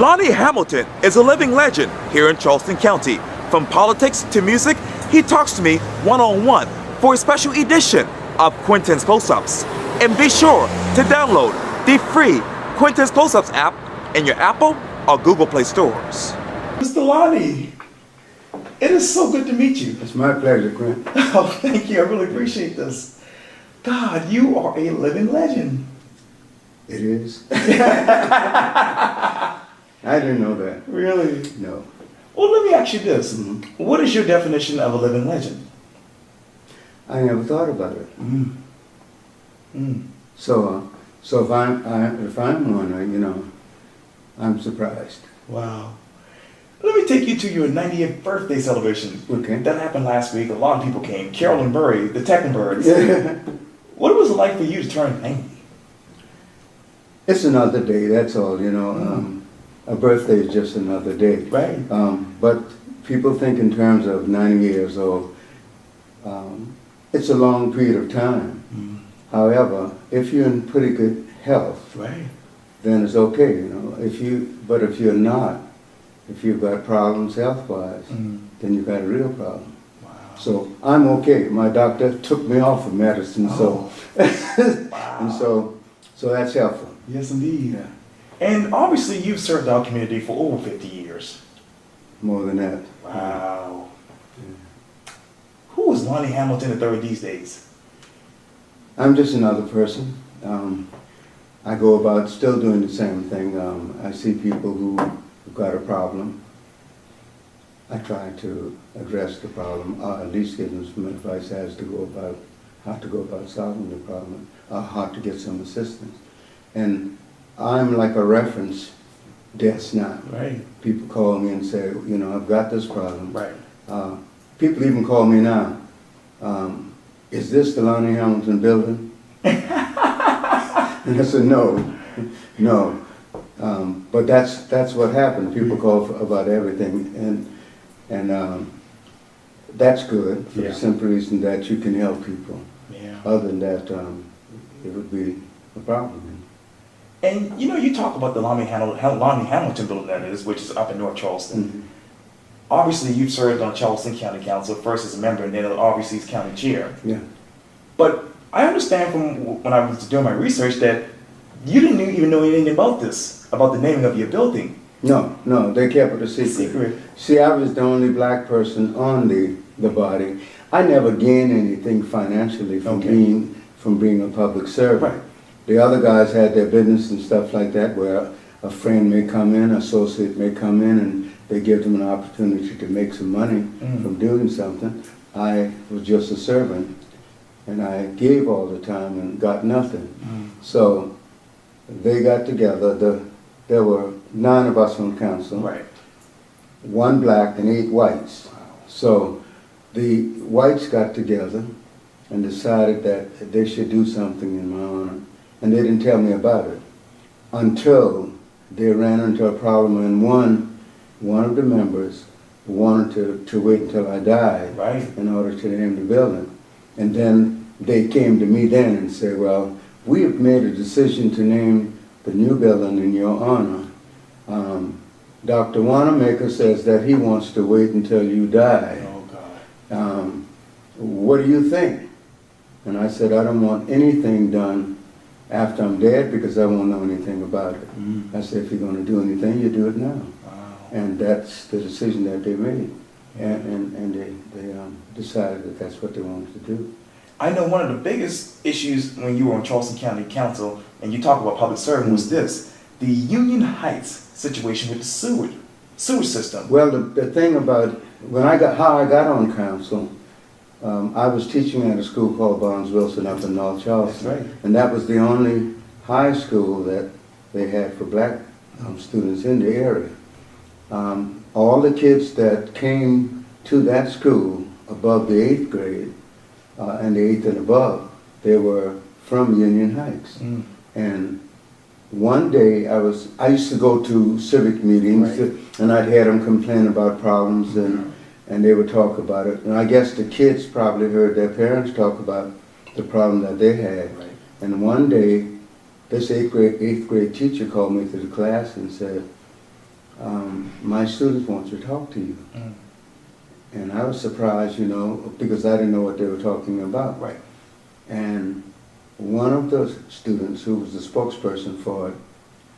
Lonnie Hamilton is a living legend here in Charleston County. From politics to music, he talks to me one-on-one for a special edition of Quintin's Close-Ups. And be sure to download the free Quintin's Close-Ups app in your Apple or Google Play stores. Mr. Lonnie, it is so good to meet you. It's my pleasure, Quintin. Oh, thank you. I really appreciate this. God, you are a living legend. It is. I didn't know that. Really? No. Well, let me ask you this. What is your definition of a living legend? I never thought about it. So if I'm one, I'm surprised. Wow. Let me take you to your 90th birthday celebration. Okay. That happened last week. A lot of people came. Carolyn Burry, the Teckenbirds. What was it like for you to turn 90? It's another day, that's all, A birthday is just another day. Right. But people think in terms of 90 years old. It's a long period of time. However, if you're in pretty good health, Right. then it's okay, But if you're not, if you've got problems health-wise, then you've got a real problem. Wow. So I'm okay. My doctor took me off of medicine, Wow. and so that's helpful. Yes, indeed. Yeah. And obviously, you've served our community for over 50 years. More than that. Wow. Who is Lonnie Hamilton III these days? I'm just another person. I go about still doing the same thing. I see people who've got a problem. I try to address the problem, or at least give them some advice as to how to go about solving the problem, or how to get some assistance. And I'm like a reference desk now. Right. People call me and say, I've got this problem. Right. People even call me now. Is this the Lonnie Hamilton building? And I said, no. But that's what happened. People call about everything, and that's good for the simple reason that you can help people. Yeah. Other than that, it would be a problem. And you talk about the Lonnie Hamilton building, that is, which is up in North Charleston. Obviously, you've served on Charleston County Council, first as a member and then obviously as county chair. Yeah. But I understand from when I was doing my research that you didn't even know anything about this, about the naming of your building. No, they kept it a secret. See, I was the only black person on the body. I never gained anything financially from being a public servant. Right. The other guys had their business and stuff like that, where a friend may come in, an associate may come in, and they give them an opportunity to make some money from doing something. I was just a servant, and I gave all the time and got nothing. So they got together. There were 9 of us on council, Right. 1 black and 8 whites. Wow. So the whites got together and decided that they should do something in my honor, and they didn't tell me about it until they ran into a problem, and one of the members wanted to wait until I died in order to name the building. And then they came to me then and said, well, we have made a decision to name the new building in your honor. Dr. Wanamaker says that he wants to wait until you die. Oh, God. What do you think? And I said, I don't want anything done after I'm dead because I won't know anything about it. I said, if you're going to do anything, you do it now. And that's the decision that they made. And they decided that that's what they wanted to do. I know one of the biggest issues when you were on Charleston County Council, and you talk about public serving, was this: the Union Heights situation with the sewage system. Well, the thing about how I got on council, I was teaching at a school called Barnes Wilson up in North Charleston. That's right. And that was the only high school that they had for black students in the area. All the kids that came to that school above the 8th grade, and the 8th and above, they were from Union Heights. And one day I used to go to civic meetings, and I'd hear them complain about problems, and they would talk about it. And I guess the kids probably heard their parents talk about the problem that they had. And one day, this eighth grade teacher called me to the class and said, my students want to talk to you. Mm. And I was surprised, you know, because I didn't know what they were talking about. Right. And one of the students, who was the spokesperson for it,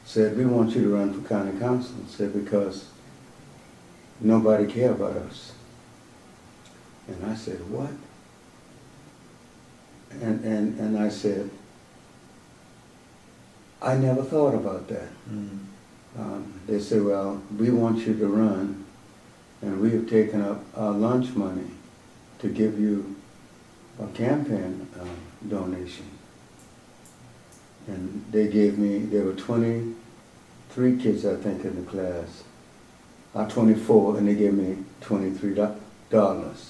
said, we want you to run for county council. Said, because nobody care about us. And I said, what? And I said, I never thought about that. Mm. They said, well, we want you to run, and we have taken up our lunch money to give you a campaign donation. And they gave me, there were 23 kids, I think, in the class. 24, and they gave me $23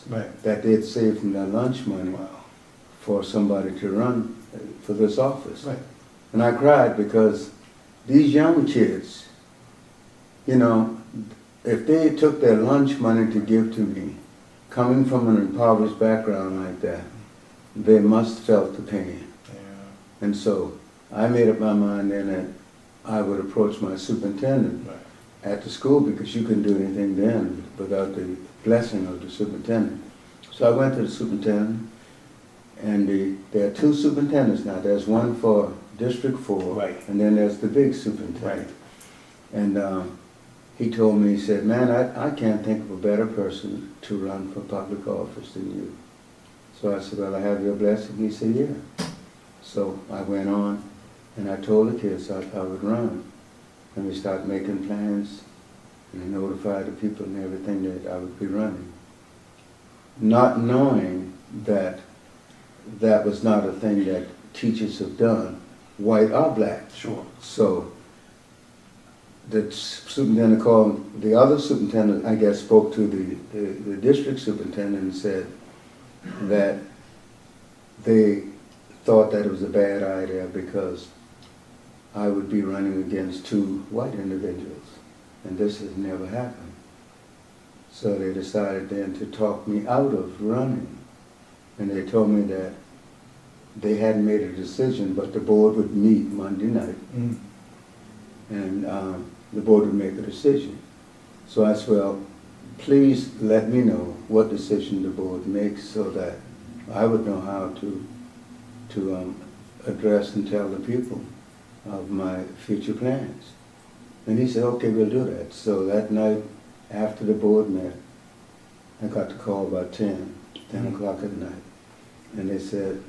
Right. that they'd saved from their lunch money. Wow. For somebody to run for this office. Right. And I cried because these young kids, you know, if they took their lunch money to give to me, coming from an impoverished background like that, they must felt the pain. Yeah. And so I made up my mind then that I would approach my superintendent Right. at the school, because you couldn't do anything then without the blessing of the superintendent. So I went to the superintendent, and there are two superintendents now. There's one for District 4, Right. and then there's the big superintendent. Right. And he told me, he said, man, I can't think of a better person to run for public office than you. So I said, well, I have your blessing. He said, yeah. So I went on, and I told the kids I would run. And we started making plans, and I notified the people and everything that I would be running. Not knowing that that was not a thing that teachers have done, white or black. Sure. So the superintendent called, the other superintendent, I guess, spoke to the district superintendent and said that they thought that it was a bad idea because I would be running against two white individuals, and this has never happened. So they decided then to talk me out of running. And they told me that they hadn't made a decision, but the board would meet Monday night, Mm. and the board would make a decision. So I said, well, please let me know what decision the board makes so that I would know how to address and tell the people of my future plans. And he said, okay, we'll do that. So that night, after the board met, I got the call about 10 o'clock at night. And they said,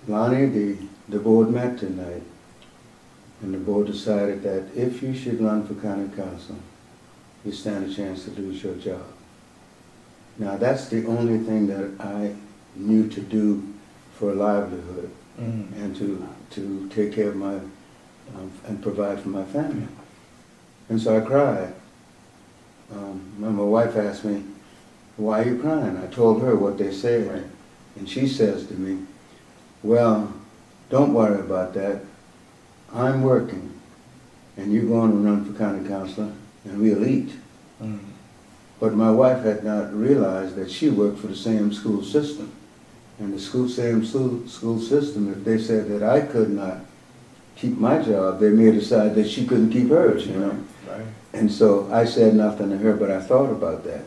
Lonnie, the board met tonight, and the board decided that if you should run for county council, you stand a chance to lose your job. Now that's the only thing that I knew to do for a livelihood, and to take care of my, and provide for my family. And so I cried. My wife asked me, why are you crying? I told her what they said. Right. And she says to me, well, don't worry about that. I'm working, and you're going to run for county councilor, and we'll eat. Mm. But my wife had not realized that she worked for the same school system. And the same school system, if they said that I could not keep my job, they may decide that she couldn't keep hers, you know. Right. And so I said nothing to her, but I thought about that.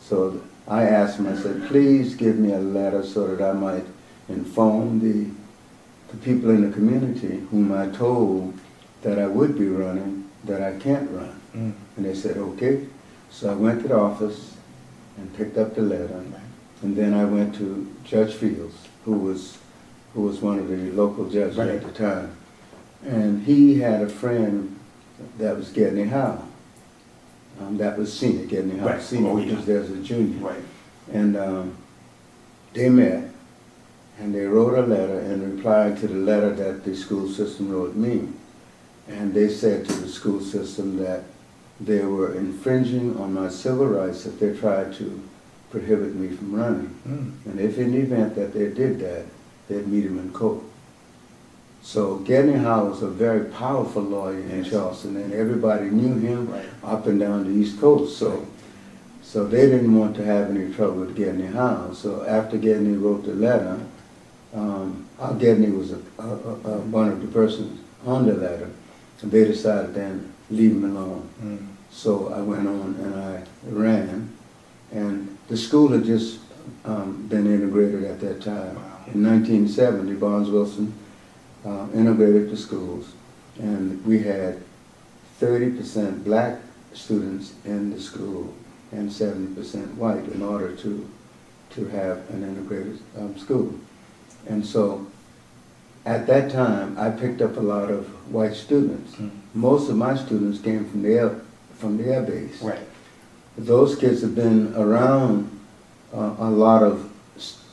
So I asked him, I said, please give me a letter so that I might inform the people in the community whom I told that I would be running, that I can't run. Mm. And they said, okay. So I went to the office and picked up the letter. And then I went to Judge Fields, who was one of the local judges Right. at the time. And he had a friend that was Gedney Howe. That was senior, Gedney Howe Right. senior, Oh, yeah. because there's a junior. Right. And they met, and they wrote a letter in reply to the letter that the school system wrote me. And they said to the school system that they were infringing on my civil rights if they tried to prohibit me from running. Mm. And if in the event that they did that, they'd meet him in court. So Gedney Howe was a very powerful lawyer in Yes. Charleston, and everybody knew him Right. up and down the East Coast. So they didn't want to have any trouble with Gedney Howe. So after Gedney wrote the letter, Gedney was one of the persons on the letter. And they decided then, leave me alone. So I went on and I ran, and the school had just been integrated at that time. Wow. In 1970, Barnes Wilson integrated the schools, and we had 30% black students in the school and 70% white in order to have an integrated school. And so at that time, I picked up a lot of white students. Most of my students came from the air base. Right. Those kids have been around a lot of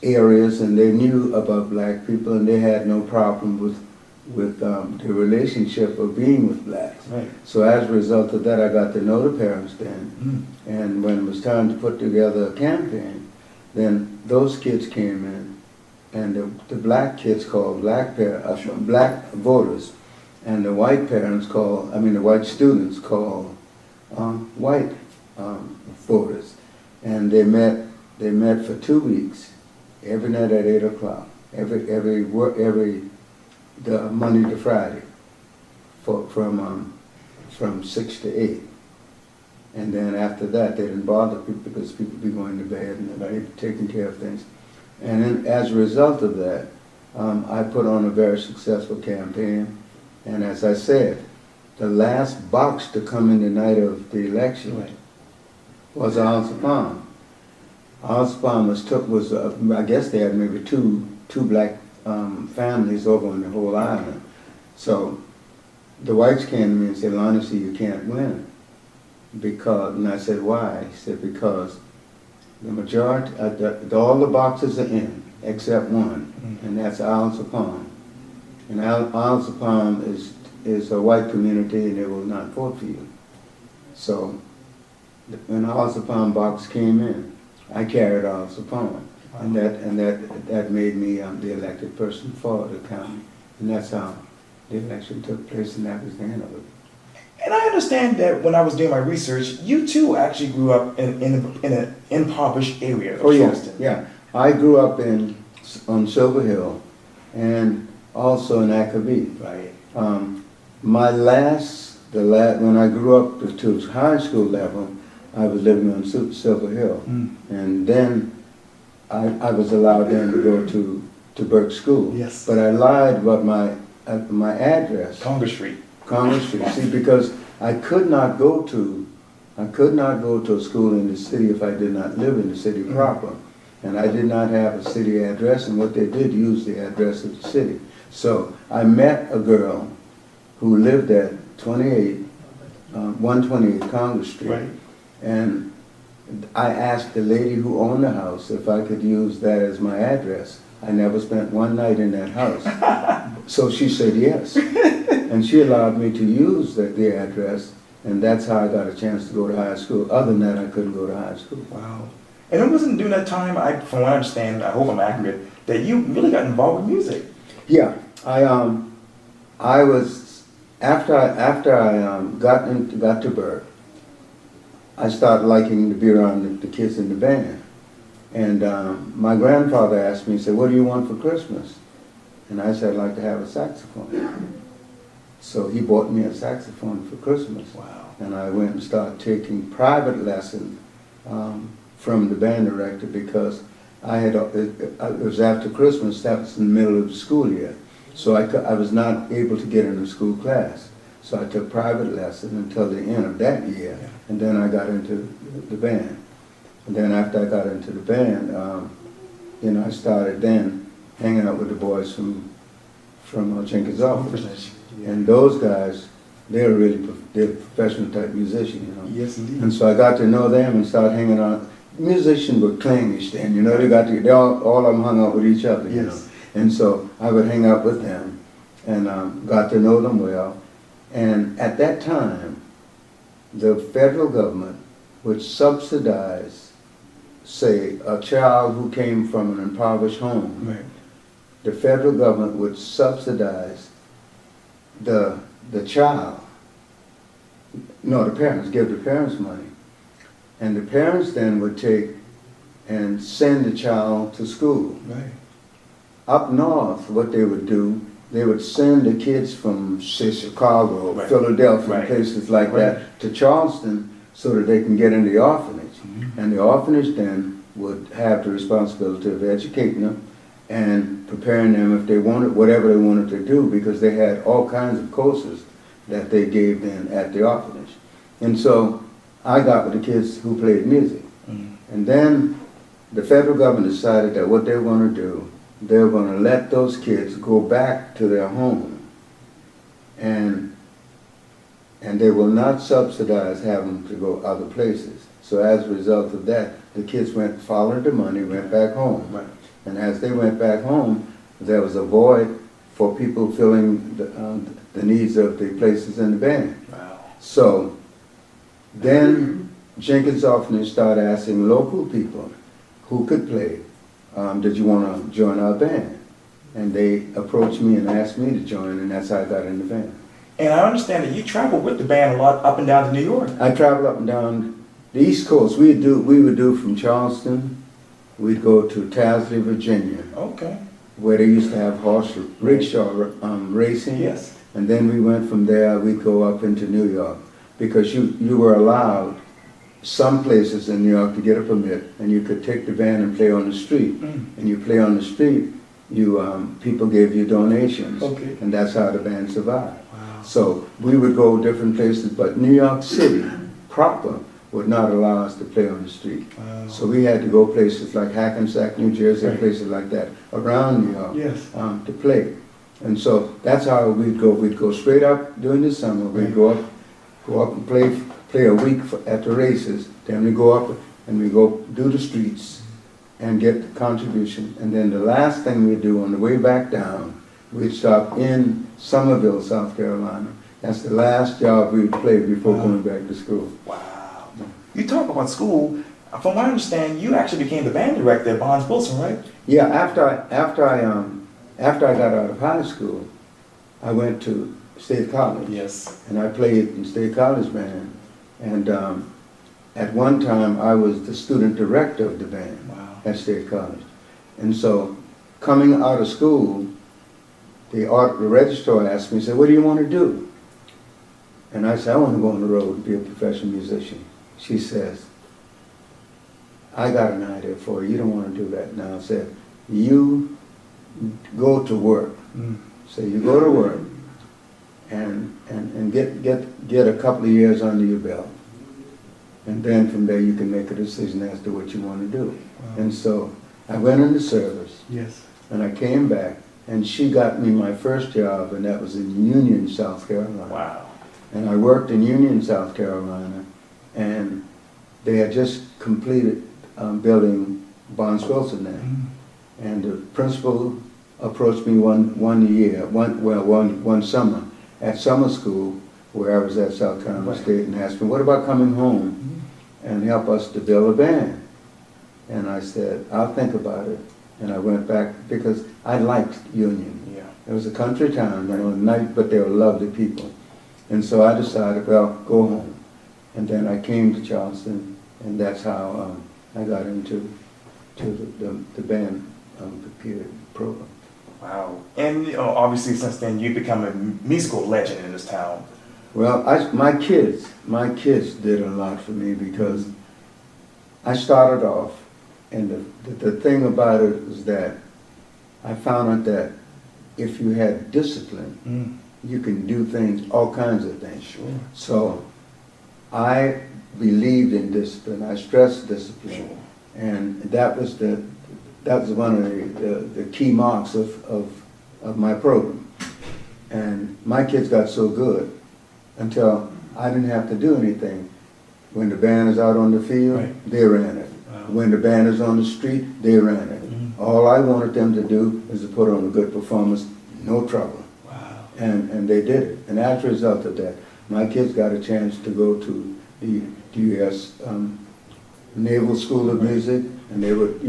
areas, and they knew about black people, and they had no problem with the relationship of being with blacks. Right. So as a result of that, I got to know the parents then. And when it was time to put together a campaign, then those kids came in, and the black kids called black voters, and the white parents called, the white students called white voters. And they met for 2 weeks, every night at 8 o'clock, the Monday to Friday, from 6 to 8. And then after that, they didn't bother people because people be going to bed and they be taking care of things. And then as a result of that, I put on a very successful campaign. And as I said, the last box to come in the night of the election was Al-Sapam. Al-Sapam I guess they had maybe two black families over on the whole island. So the whites came to me and said, "Lonnie, you can't win." And I said, "Why?" He said, "Because the majority, all the boxes are in, except one, and that's Al-Sapam. And Al-Sapam is a white community, and they will not vote for you." So when Al-Sapam box came in, I carried Al-Sapam, and that made me the elected person for the county, and that's how the election took place, and that was the end of it. And I understand that when I was doing my research, you too actually grew up in an impoverished area of Charleston. Yeah. I grew up on Silver Hill, and also in Acabee. Right. When I grew up to high school level, I was living on Silver Hill, and then I was allowed then to go to Burke School. Yes. But I lied about my address. Congress Street. See, because I could not go to a school in the city if I did not live in the city proper, and I did not have a city address. And what they did use the address of the city. So I met a girl who lived at 128 Congress Street, Right. and I asked the lady who owned the house if I could use that as my address. I never spent one night in that house. So she said yes. And she allowed me to use the address, and that's how I got a chance to go to high school. Other than that, I couldn't go to high school. Wow. And it wasn't during that time, from what I understand, I hope I'm accurate, that you really got involved with music. Yeah, I was, after I got to Burke, I started liking to be around the kids in the band. And my grandfather asked me, he said, "What do you want for Christmas?" And I said, "I'd like to have a saxophone." So he bought me a saxophone for Christmas. Wow. And I went and started taking private lessons from the band director, because it was after Christmas, that was in the middle of the school year. So I was not able to get in a school class. So I took private lessons until the end of that year, and then I got into the band. And then after I got into the band, I started then hanging out with the boys from Jenkins' office. And those guys, they're professional type musicians, Yes, indeed. And so I got to know them and started hanging out. Musicians were clangish then, they all of them hung out with each other, Yes. And so I would hang out with them and got to know them well. And at that time, the federal government would subsidize, say, a child who came from an impoverished home. Right. The federal government would subsidize the child. No, the parents, give the parents money. And the parents then would take and send the child to school. Right. Up north, what they would do they would send the kids from, say, Chicago, Right. Philadelphia, Right. places like Right. that, to Charleston so that they can get in the orphanage. And the orphanage then would have the responsibility of educating them and preparing them if they wanted, whatever they wanted to do, because they had all kinds of courses that they gave them at the orphanage. And so I got with the kids who played music. And then the federal government decided that what they were going to do, they were going to let those kids go back to their home, and they will not subsidize having to go other places. So as a result of that, the kids followed the money, went back home. Right. And as they went back home, there was a void for people filling the needs of the places in the band. Wow. So then Jenkins Orphanage started asking local people who could play, did you want to join our band? And they approached me and asked me to join, and that's how I got in the band. And I understand that you travel with the band a lot up and down to New York. I traveled up and down the East Coast. We would do from Charleston, we'd go to Tasley, Virginia, Okay. where they used to have horse rickshaw racing. Yes. And then we went from there, we'd go up into New York, because you were allowed some places in New York to get a permit, and you could take the band and play on the street. And you play on the street, people gave you donations, Okay. and that's how the band survived. Wow. So we would go different places, but New York City proper would not allow us to play on the street. Wow. So we had to go places like Hackensack, New Jersey, Right. places like that, around New York, Yes. to play. And so that's how we'd go. We'd go straight up during the summer. We'd go up and play a week at the races. Then we go up and we go do the streets and get the contribution. And then the last thing we do on the way back down, we'd stop in Somerville, South Carolina. That's the last job we'd play before going back to school. Wow. You talk about school. From what I understand, you actually became the band director at Bonds Bulletin, right? Yeah, after I got out of high school, I went to State College. Yes. And I played in State College band. And at one time, I was the student director of the band at State College. And so, coming out of school, the registrar asked me, said, "What do you want to do?" And I said, "I want to go on the road and be a professional musician." She says, "I got an idea for you. You don't want to do that now." I said, "You go to work." So you go to work and get a couple of years under your belt. And then from there you can make a decision as to what you want to do. Wow. And so I went into service, Yes. and I came back, and she got me my first job, and that was in Union, South Carolina. Wow. And I worked in Union, South Carolina, and they had just completed building Bonds Wilson there. And the principal approached me one summer at summer school where I was at South Carolina State, and asked me, "What about coming home and help us to build a band?" And I said, "I'll think about it." And I went back because I liked Union. Yeah. It was a country town, nice, but they were lovely people. And so I decided, well, go home. And then I came to Charleston, and that's how I got into the band program. Wow. And obviously since then you've become a musical legend in this town. Well, my kids did a lot for me, because I started off, and the thing about it was that I found out that if you had discipline, you can do things, all kinds of things. Sure. So I believed in discipline. I stressed discipline, Sure. and that was one of the key marks of my program. And my kids got so good until I didn't have to do anything. When the band is out on the field, Right. they ran it. Wow. When the band is on the street, they ran it. All I wanted them to do is to put on a good performance, no trouble. Wow. And they did it. And as a result of that, my kids got a chance to go to the U.S. Naval School of Music, and they would,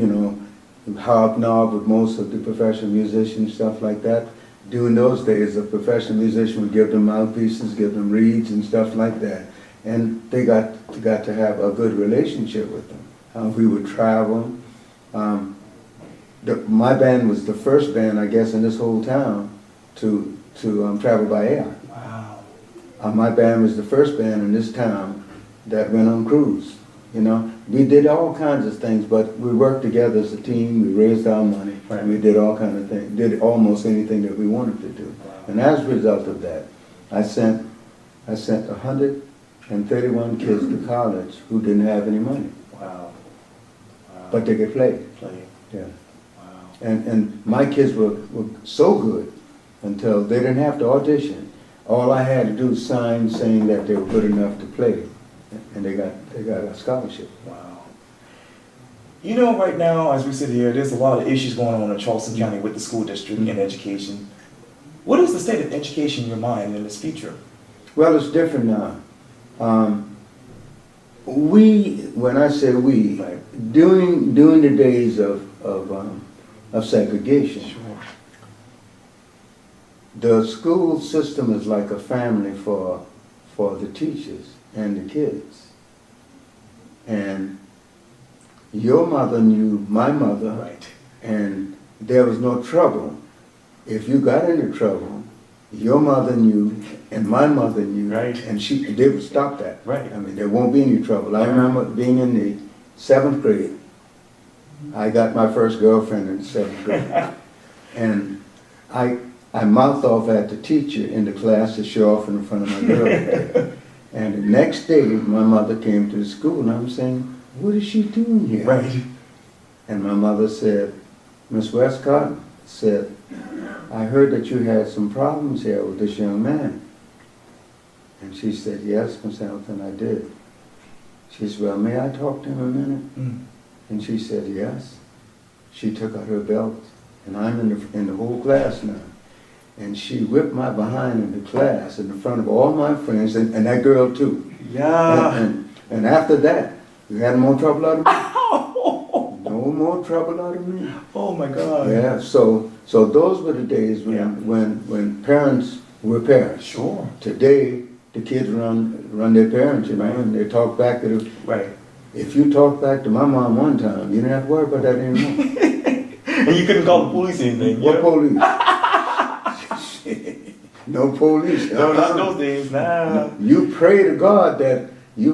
hobnob with most of the professional musicians, stuff like that. During those days, a professional musician would give them mouthpieces, give them reeds and stuff like that. And they got to have a good relationship with them. We would travel. My band was the first band, I guess, in this whole town travel by air. Wow. My band was the first band in this town that went on cruise. You know, we did all kinds of things, but we worked together as a team. We raised our money. Right. And we did all kinds of things. Did almost anything that we wanted to do. Wow. And as a result of that, I sent 131 kids to college who didn't have any money, Wow. Wow. but they could play. Play. Yeah. Wow. And my kids were so good until they didn't have to audition. All I had to do was sign saying that they were good enough to play, and they got a scholarship. Wow. You know, right now, as we sit here, there's a lot of issues going on in Charleston County with the school district and education. What is the state of education in your mind in this future? Well, it's different now. When I say we, Right. during the days of segregation, Sure. the school system is like a family for the teachers and the kids. And your mother knew my mother, Right. and there was no trouble. If you got into trouble, your mother knew and my mother knew, Right. and they would stop that. Right. I mean, there won't be any trouble. I remember being in the 7th grade. I got my first girlfriend in the 7th grade. And I mouthed off at the teacher in the class to show off in front of my girl. And the next day, my mother came to the school, and I'm saying, what is she doing here? Right. And my mother said, Miss Westcott said, I heard that you had some problems here with this young man. And she said, yes, Miss Hamilton, I did. She said, well, may I talk to him a minute? And she said, yes. She took out her belt, and I'm in the whole class now. And she whipped my behind in the class in front of all my friends, and that girl too. Yeah. And after that, you had more trouble out of me. No more trouble out of me. Oh my God. Yeah, so those were the days when parents were parents. Sure. Today, the kids run their parents, you know, Right. and they talk back to the. Right. If you talk back to my mom one time, you didn't have to worry about that anymore. And you couldn't call the police or anything. What Yeah. police? No police. No, not those days. Nah. You pray to God that you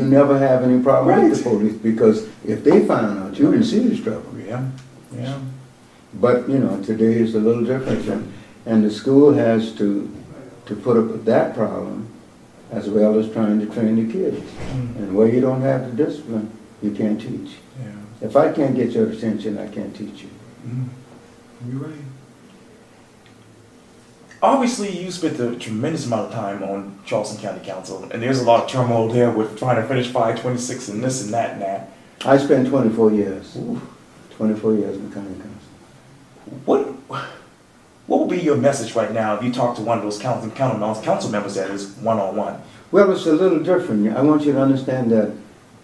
never have any problem with the police, because if they found out, you didn't see this trouble. Yeah. Yeah. But you know, today is a little different, and the school has to put up with that problem as well as trying to train the kids. And where you don't have the discipline, you can't teach. Yeah. If I can't get your attention, I can't teach you. You're right. Obviously, you spent a tremendous amount of time on Charleston County Council, and there's a lot of turmoil there with trying to finish 526 and this and that and that. I spent 24 years. Ooh. 24 years in the county council. What would be your message right now if you talk to one of those council members that is one-on-one? Well, it's a little different. I want you to understand that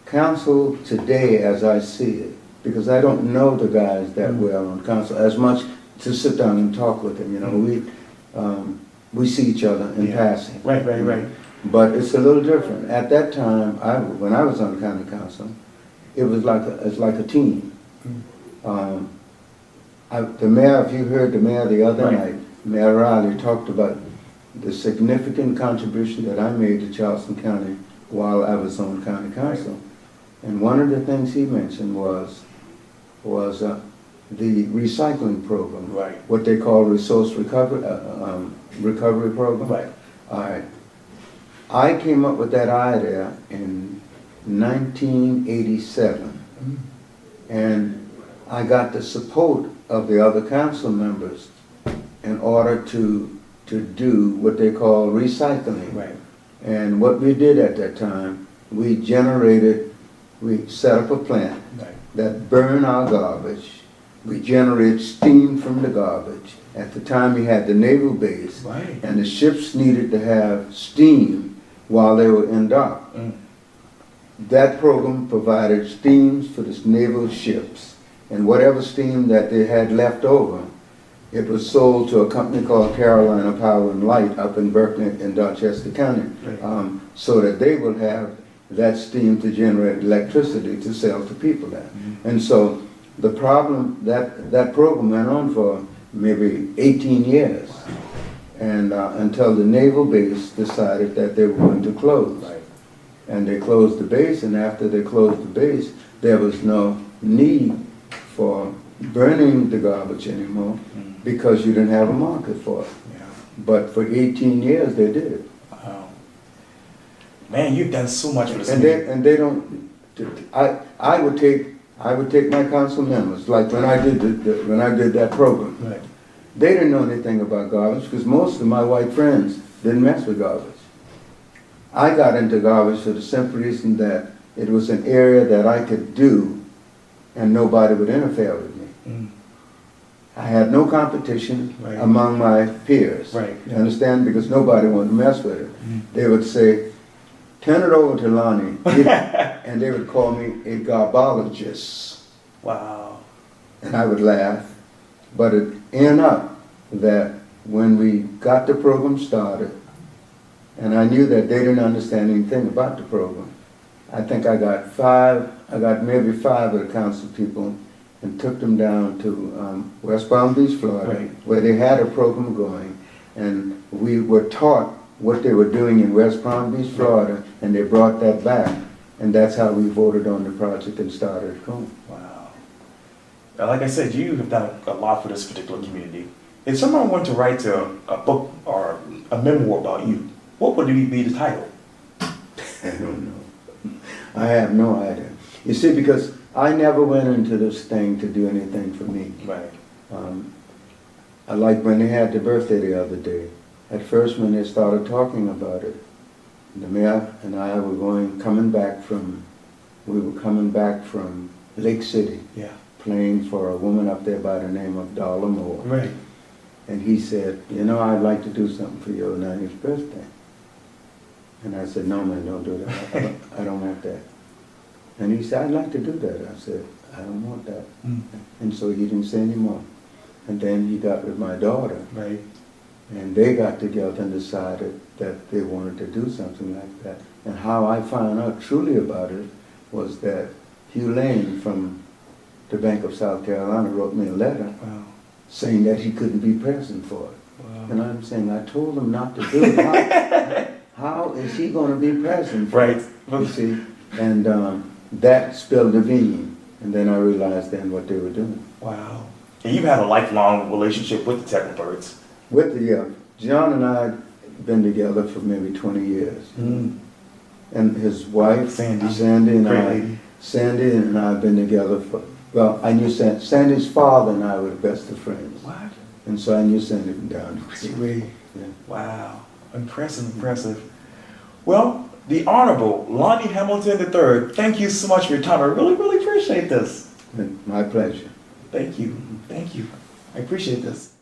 council today, as I see it, because I don't know the guys that well on council as much to sit down and talk with them. You know, we see each other in passing. Right. But it's a little different. At that time, when I was on county council, it was like a team. The mayor, if you heard the mayor the other night, Mayor Riley talked about the significant contribution that I made to Charleston County while I was on county council. And one of the things he mentioned was the recycling program, what they call resource recovery program. Right. All right. I came up with that idea in 1987, and I got the support of the other council members in order to do what they call recycling. Right. And what we did at that time, we set up a plant that burned our garbage. We generated steam from the garbage. At the time, we had the naval base, and the ships needed to have steam while they were in dock. That program provided steams for the naval ships, and whatever steam that they had left over, it was sold to a company called Carolina Power and Light up in Berkeley in Dorchester County, so that they would have that steam to generate electricity to sell to people there. And so the problem, that program went on for maybe 18 years, and until the naval base decided that they were going to close. Right. And they closed the base, and after they closed the base, there was no need for burning the garbage anymore because you didn't have a market for it. Yeah. But for 18 years, they did. Wow. Man, you've done so much for this And community. they don't. I would take my council members, like when I did when I did that program. Right. They didn't know anything about garbage because most of my white friends didn't mess with garbage. I got into garbage for the simple reason that it was an area that I could do and nobody would interfere with me. Mm. I had no competition Right. among my peers. Right. You understand? Because nobody wanted to mess with it. They would say, turn it over to Lonnie, and they would call me a garbologist. Wow. And I would laugh. But it ended up that when we got the program started, and I knew that they didn't understand anything about the program, I think I got maybe five of the council people and took them down to West Palm Beach, Florida, Right. where they had a program going, and we were taught what they were doing in West Palm Beach, Florida, and they brought that back, and that's how we voted on the project and started it going. Wow. Now, like I said, you have done a lot for this particular community. If someone wanted to write a book or a memoir about you, what would be the title? I don't know. I have no idea. You see, because I never went into this thing to do anything for me. Right. I like when they had the birthday the other day. At first, when they started talking about it, the mayor and I were coming back from Lake City, Yeah. playing for a woman up there by the name of Darla Moore. Right. And he said, you know, I'd like to do something for your 90th birthday. And I said, no, man, don't do that. I don't want that. And he said, I'd like to do that. I said, I don't want that. Mm. And so he didn't say anymore. And then he got with my daughter, Right. and they got together and decided that they wanted to do something like that. And how I found out truly about it was that Hugh Lane from the Bank of South Carolina wrote me a letter Wow. saying that he couldn't be present for it. Wow. And I'm saying, I told him not to do it. How is he going to be present for Right. it? You see? And that spilled the bean. And then I realized then what they were doing. Wow. And you've had a lifelong relationship with the Technobirds. With the, John and I had been together for maybe 20 years. Mm. And his wife, Sandy. and Great I, lady. Sandy and I have been together for, well, I knew Sandy's father and I were the best of friends. What? And so I knew Sandy from down the Great. Yeah. Wow. Impressive, impressive. Well, the Honorable Lonnie Hamilton III, thank you so much for your time. I really, really appreciate this. My pleasure. Thank you. Thank you. I appreciate this.